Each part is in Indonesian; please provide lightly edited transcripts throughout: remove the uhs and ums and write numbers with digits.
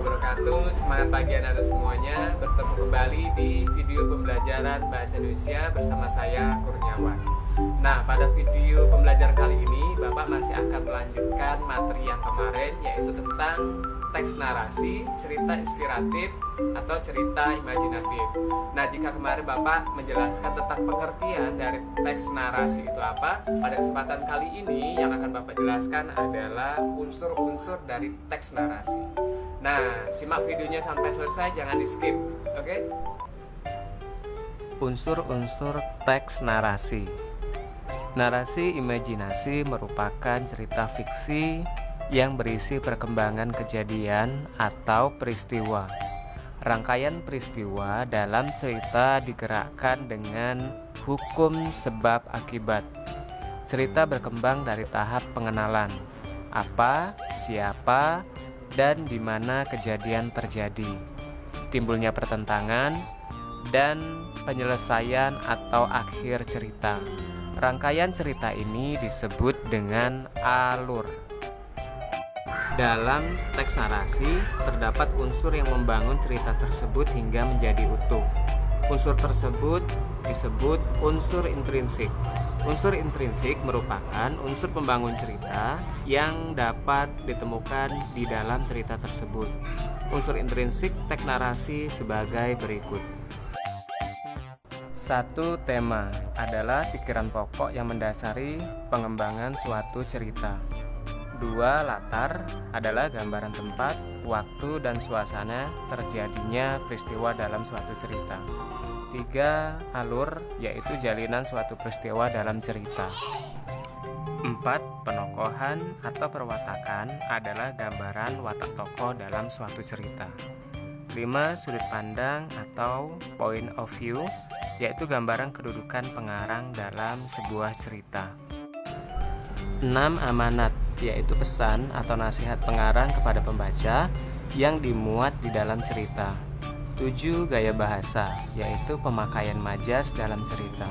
wabarakatuh. Semangat pagi anak-anak semuanya. Bertemu kembali di video pembelajaran Bahasa Indonesia bersama saya Kurniawan. Nah, pada video pembelajaran kali ini Bapak masih akan melanjutkan materi yang kemarin, yaitu tentang teks narasi, cerita inspiratif atau cerita imajinatif. Nah, jika kemarin Bapak menjelaskan tentang pengertian dari teks narasi itu apa, pada kesempatan kali ini yang akan Bapak jelaskan adalah unsur-unsur dari teks narasi. Nah, simak videonya sampai selesai, jangan di skip, oke? Unsur-unsur teks narasi. Narasi imajinasi merupakan cerita fiksi yang berisi perkembangan kejadian atau peristiwa. Rangkaian peristiwa dalam cerita digerakkan dengan hukum sebab akibat. Cerita berkembang dari tahap pengenalan, apa, siapa, dan di mana kejadian terjadi, timbulnya pertentangan, dan penyelesaian atau akhir cerita. Rangkaian cerita ini disebut dengan alur. Dalam teks narasi, terdapat unsur yang membangun cerita tersebut hingga menjadi utuh. Unsur tersebut disebut unsur intrinsik. Unsur intrinsik merupakan unsur pembangun cerita yang dapat ditemukan di dalam cerita tersebut. Unsur intrinsik teks narasi sebagai berikut. 1. Tema adalah pikiran pokok yang mendasari pengembangan suatu cerita. 2. Latar adalah gambaran tempat, waktu, dan suasana terjadinya peristiwa dalam suatu cerita. 3. Alur, yaitu jalinan suatu peristiwa dalam cerita. 4. Penokohan atau perwatakan adalah gambaran watak tokoh dalam suatu cerita. 5. Sudut pandang atau point of view, yaitu gambaran kedudukan pengarang dalam sebuah cerita. 6. Amanat, yaitu pesan atau nasihat pengarang kepada pembaca yang dimuat di dalam cerita. 7. Gaya bahasa, yaitu pemakaian majas dalam cerita.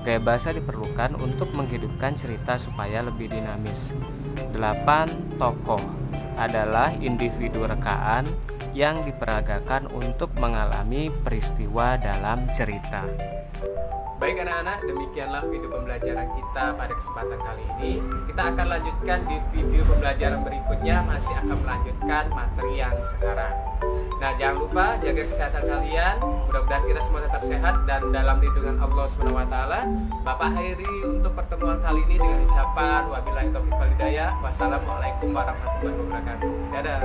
Gaya bahasa diperlukan untuk menghidupkan cerita supaya lebih dinamis. 8. Tokoh adalah individu rekaan yang diperagakan untuk mengalami peristiwa dalam cerita. Baik anak-anak, demikianlah video pembelajaran kita pada kesempatan kali ini. Kita akan lanjutkan di video pembelajaran berikutnya, masih akan melanjutkan materi yang sekarang. Nah, jangan lupa jaga kesehatan kalian. Mudah-mudahan kita semua tetap sehat dan dalam lindungan Allah SWT. Bapak akhiri untuk pertemuan kali ini dengan ucapan wabillahi taufiq wal hidayah. Wassalamualaikum warahmatullahi wabarakatuh. Dadah.